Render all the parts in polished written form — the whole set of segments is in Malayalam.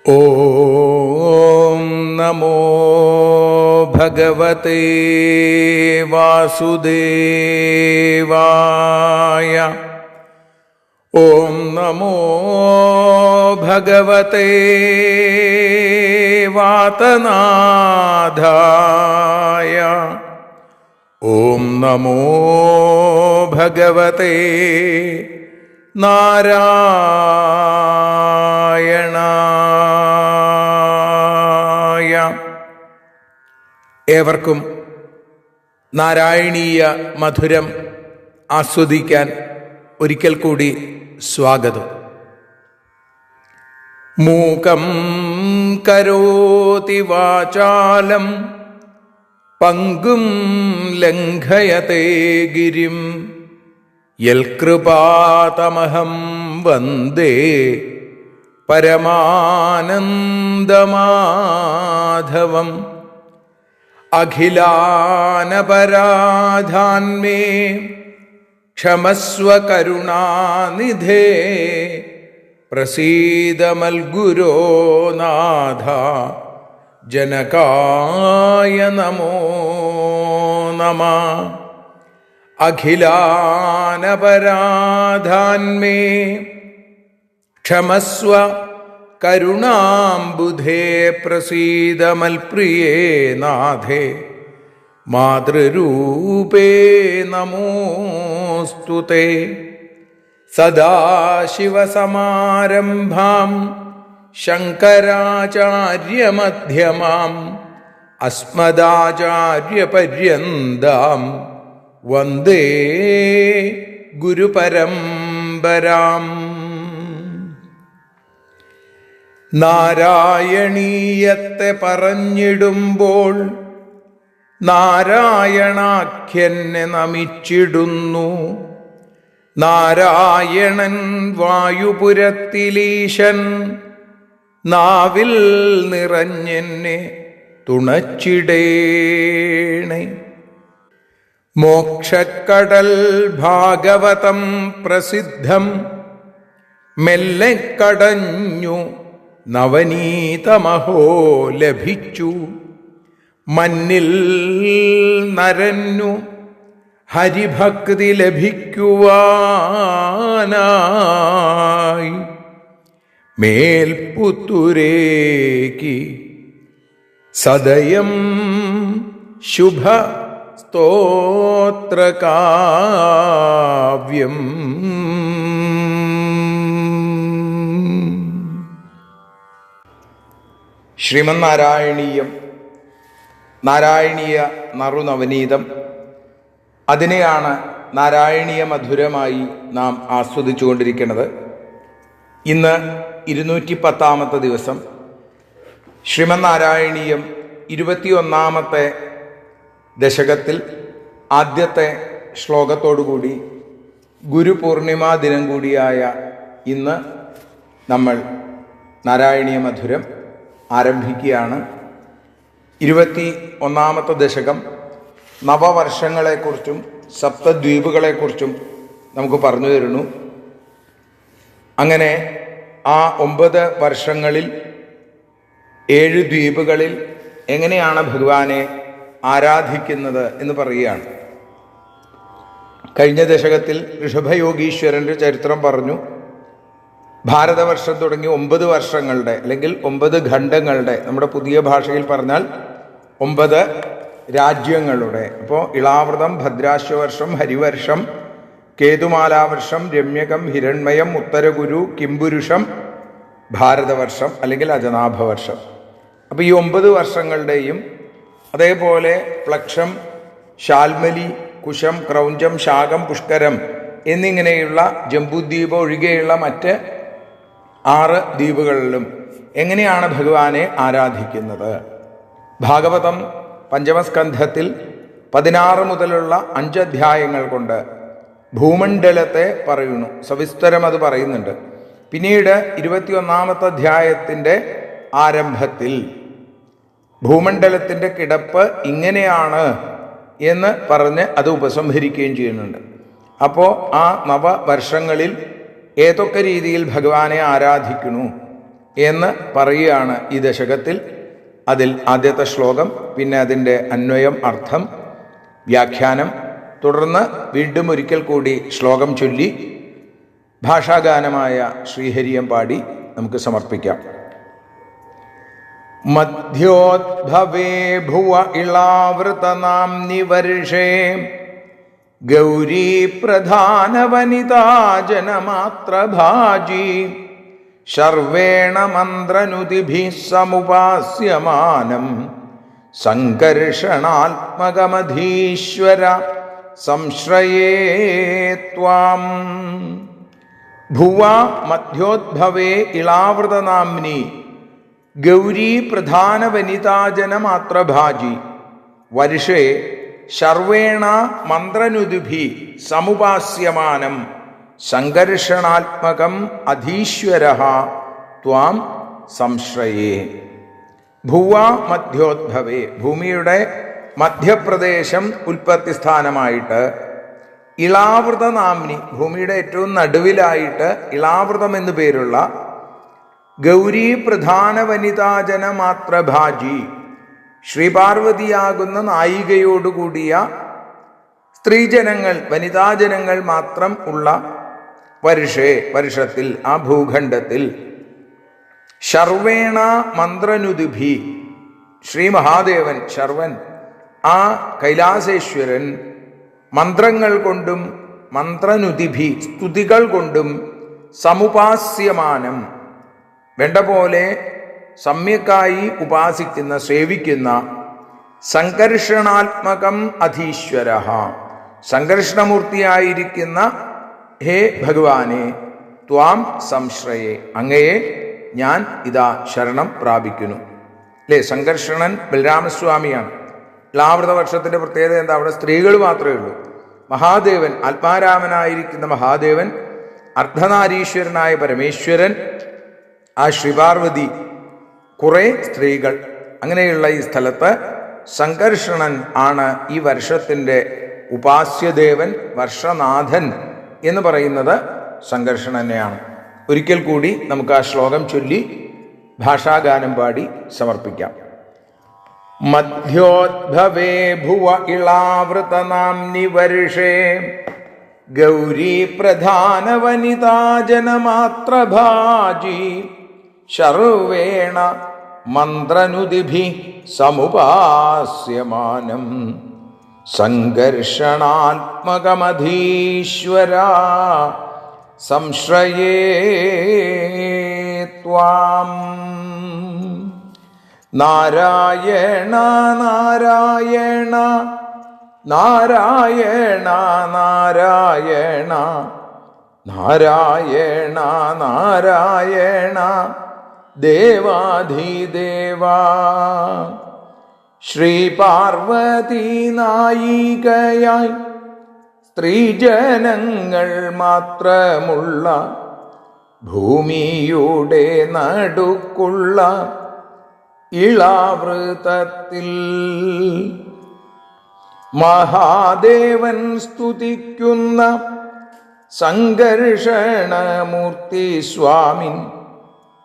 ഓം നമോ ഭഗവതേ വാസുദേവായ. ഓം നമോ ഭഗവതേ വാതനാഥായ. ഓം നമോ ഭഗവതേ നാരായണായ. ഏവർക്കും നാരായണീയ മധുരം ആസ്വദിക്കാൻ ഒരിക്കൽ കൂടി സ്വാഗതം. മൂകം കരോതി വാചാലം പങ്കും ലംഘയതേ ഗിരിം യൽകൃപാതമഹം വന്ദേ പരമാനന്ദമാധവം. അഖിലാനപരാധാന്മേ ക്ഷമസ്വ കരുണാനിധേ പ്രസീദ മൽഗുരോ നാഥ ജനകായ നമോ നമഃ. അഖിലാനപരാധാന്മേ ക്ഷമസ്വ കരുണാംബുധേ പ്രസീദ മൽപ്രിയേ നാഥേ മാതൃരൂപേ നമോസ്തുതേ. സദാശിവസമാരംഭാം ശങ്കരാചാര്യമധ്യമാം അസ്മദാചാര്യപര്യന്താം വന്ദേ ഗുരുപരമ്പരാം. നാരായണീയത്തെ പറഞ്ഞിടുമ്പോൾ നാരായണാഖ്യനെ നമിച്ചിടുന്നു. നാരായണൻ വായുപുരത്തിലീശൻ നാവിൽ നിറഞ്ഞെന്നെ തുണച്ചിടേണേ. മോക്ഷക്കടൽ ഭാഗവതം പ്രസിദ്ധം മെല്ലെ കടഞ്ഞു നവനീതമഹോ ലഭിച്ചു. മന്നിൽ നരന്നു ഹരിഭക്തി ലഭിക്കുവാനായി മേൽപുത്തൂരേക്ക് സദയം ശുഭ സ്തോത്രകാവ്യം. ശ്രീമന്നാരായണീയം, നാരായണീയ നറുനവനീതം, അതിനെയാണ് നാരായണീയ മധുരമായി നാം ആസ്വദിച്ചുകൊണ്ടിരിക്കുന്നത്. ഇന്ന് 210 ദിവസം. ശ്രീമന്നാരായണീയം 21 ദശകത്തിൽ ആദ്യത്തെ ശ്ലോകത്തോടുകൂടി ഗുരുപൂർണിമാ ദിനം കൂടിയായ ഇന്ന് നമ്മൾ നാരായണീയ മധുരം ആരംഭിക്കുകയാണ്. 21 ദശകം നവവർഷങ്ങളെക്കുറിച്ചും സപ്തദ്വീപുകളെക്കുറിച്ചും നമുക്ക് പറഞ്ഞു തരുന്നു. അങ്ങനെ ആ 9 വർഷങ്ങളിൽ 7 ദ്വീപുകളിൽ എങ്ങനെയാണ് ഭഗവാനെ ആരാധിക്കുന്നത് എന്ന് പറയുകയാണ്. കഴിഞ്ഞ ദശകത്തിൽ ഋഷഭയോഗീശ്വരൻ്റെ ചരിത്രം പറഞ്ഞു. ഭാരതവർഷം തുടങ്ങി 9 വർഷങ്ങളുടെ അല്ലെങ്കിൽ 9 ഖണ്ഡങ്ങളുടെ, നമ്മുടെ പുതിയ ഭാഷയിൽ പറഞ്ഞാൽ 9 രാജ്യങ്ങളുടെ. അപ്പോൾ ഇളാവൃതം, ഭദ്രാശ്വവർഷം, ഹരിവർഷം, കേതുമാലാവർഷം, രമ്യകം, ഹിരൺമയം, ഉത്തരഗുരു, കിംപുരുഷം, ഭാരതവർഷം അല്ലെങ്കിൽ അജനാഭവർഷം. അപ്പോൾ ഈ 9 വർഷങ്ങളുടെയും അതേപോലെ പ്ലക്ഷം, ശാൽമലി, കുശം, ക്രൗഞ്ചം, ശാകം, പുഷ്കരം എന്നിങ്ങനെയുള്ള ജംബുദ്വീപ് ഒഴികെയുള്ള മറ്റ് 6 ദ്വീപുകളിലും എങ്ങനെയാണ് ഭഗവാനെ ആരാധിക്കുന്നത്. ഭാഗവതം പഞ്ചമസ്കന്ധത്തിൽ 16 മുതലുള്ള 5 അധ്യായങ്ങൾ കൊണ്ട് ഭൂമണ്ഡലത്തെ പറയുന്നു, സവിസ്തരം അത് പറയുന്നുണ്ട്. പിന്നീട് 21 അധ്യായത്തിൻ്റെ ആരംഭത്തിൽ ഭൂമണ്ഡലത്തിൻ്റെ കിടപ്പ് ഇങ്ങനെയാണ് എന്ന് പറഞ്ഞ് അത് ഉപസംഹരിക്കുകയും ചെയ്യുന്നുണ്ട്. അപ്പോൾ ആ നവവർഷങ്ങളിൽ ഏതൊക്കെ രീതിയിൽ ഭഗവാനെ ആരാധിക്കുന്നു എന്ന് പറയുകയാണ് ഈ ദശകത്തിൽ. അതിൽ ആദ്യത്തെ ശ്ലോകം, പിന്നെ അതിൻ്റെ അന്വയം, അർത്ഥം, വ്യാഖ്യാനം, തുടർന്ന് വീണ്ടും ഒരിക്കൽ കൂടി ശ്ലോകം ചൊല്ലി ഭാഷാഗാനമായ ശ്രീഹരിയം പാടി നമുക്ക് സമർപ്പിക്കാം. മധ്യോദ്ഭവേ ഭുവ ഇളാവൃതനാംനി വർഷേ ഗൗരീ പ്രധാനവനിതാ ജനമാത്രഭാജി ശർവേണ മന്ത്രനുതിഭിഃ സമുപാസ്യമാനം സംകർഷണാത്മകമധീശ്വര സംശ്രയേ ത്വാം. ഭുവ മധ്യോദ്ഭവേ ഇളാവൃതനാംനി ഗൗരീ പ്രധാനവനിതാജനമാത്രഭാജി വർഷേ ശർവേണ മന്ത്രനുതിഭിഃ സമുപാസ്യമാനം സംകർഷണാത്മകം അധീശ്വരഃ ത്വാം സംശ്രയേ. ഭുവ മധ്യോദ്ഭവേ, ഭൂമിയുടെ മധ്യപ്രദേശം ഉൽപ്പത്തി സ്ഥാനമായിട്ട്, ഇളാവൃതനാംനി, ഭൂമിയുടെ ഏറ്റവും നടുവിലായിട്ട് ഇളാവൃതം എന്നു പേരുള്ള ഗൗരീ പ്രധാന വനിതാജനമാത്രഭാജി, ശ്രീപാർവതിയാകുന്ന നായികയോടുകൂടിയ സ്ത്രീജനങ്ങൾ, വനിതാജനങ്ങൾ മാത്രം ഉള്ള വർഷത്തിൽ, ആ ഭൂഖണ്ഡത്തിൽ, ശർവേണ മന്ത്രനുതിഭി, ശ്രീ മഹാദേവൻ ശർവൻ, ആ കൈലാസേശ്വരൻ മന്ത്രങ്ങൾ കൊണ്ടും മന്ത്രനുതിഭി സ്തുതികൾ കൊണ്ടും സമുപാസ്യമാനം, വേണ്ട പോലെ സമ്യക്കായി ഉപാസിക്കുന്ന, സേവിക്കുന്ന, സംകർഷണാത്മകം അധീശ്വര, സംകർഷണമൂർത്തിയായിരിക്കുന്ന ഹേ ഭഗവാനെ, ത്വാം സംശ്രയേ, അങ്ങയെ ഞാൻ ഇതാ ശരണം പ്രാപിക്കുന്നു. അല്ലേ, സംകർഷണൻ ബലരാമസ്വാമിയാണ്. ഇളാവൃത വർഷത്തിൻ്റെ പ്രത്യേകത എന്താ? അവിടെ സ്ത്രീകൾ മാത്രമേ ഉള്ളൂ. മഹാദേവൻ, ആത്മാരാമനായിരിക്കുന്ന മഹാദേവൻ, അർദ്ധനാരീശ്വരനായ പരമേശ്വരൻ, ആ ശ്രീപാർവതി, കുറേ സ്ത്രീകൾ, അങ്ങനെയുള്ള ഈ സ്ഥലത്ത് സംകർഷണൻ ആണ് ഈ വർഷത്തിൻ്റെ ഉപാസ്യദേവൻ. വർഷനാഥൻ എന്ന് പറയുന്നത് സംകർഷണനെയാണ്. ഒരിക്കൽ കൂടി നമുക്ക് ആ ശ്ലോകം ചൊല്ലി ഭാഷാഗാനം പാടി സമർപ്പിക്കാം. മധ്യോദ്ഭവേ ഭുവ ഇളാവൃതനാംനി വർഷേ ഗൗരീ പ്രധാന വനിതാജനമാത്രഭാജി ശർവേണ മന്ത്രനുതിഭിഃ സമുപാസ്യമാനം സംകർഷണാത്മകമധീശ്വര സംശ്രയേ ത്വാം. നാരായണ നാരായണ നാരായണ നാരായണ നാരായണ നാരായണ ദേവാധിദേവാ. ശ്രീപാർവതി നായികയായി സ്ത്രീജനങ്ങൾ മാത്രമുള്ള ഭൂമിയുടെ നടുക്കുള്ള ഇളാവൃതത്തിൽ മഹാദേവൻ സ്തുതിക്കുന്ന സംകർഷണമൂർത്തി സ്വാമിൻ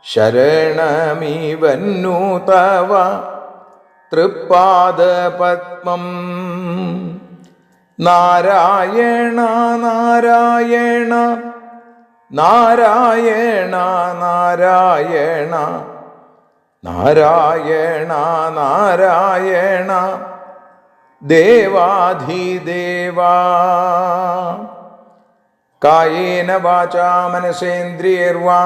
ശരണമിവന്നു തവ തൃപ്പാദപത്മം. നാരായണ നാരായണ നാരായണ നാരായണ നാരായണ നാരായണ ദേവാധിദേവാ. കായേന വാചാ മനസേന്ദ്രിയൈർവാ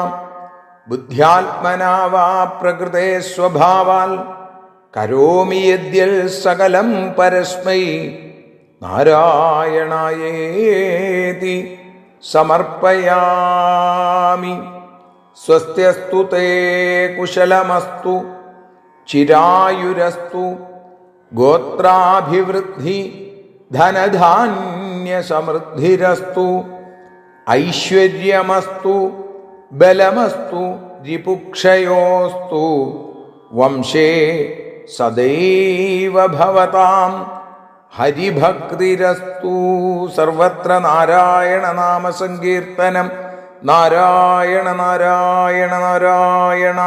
ബുദ്ധ്യാത്മനാ വാ പ്രകൃതേ സ്വഭാവാൽ കരോമി യദ്യൽ സകലം പരസ്മൈ നാരായണായേതി സമർപ്പയാമി. സ്വസ്ത്യസ്തു തേ കുശലമസ്തു ചിരായുരസ്തു ഗോത്രാഭിവൃദ്ധി ധനധാന്യസമൃദ്ധിരസ്തു ഐശ്വര്യമസ്തു ബലമസ്തു രിപുക്ഷയോസ്തു വംശേ സദൈവ ഭവതാം ഹരിഭക്തിരസ്തു. സർവത്ര നാരായണ നാമസങ്കീർത്തനം നാരായണ നാരായണ നാരായണ.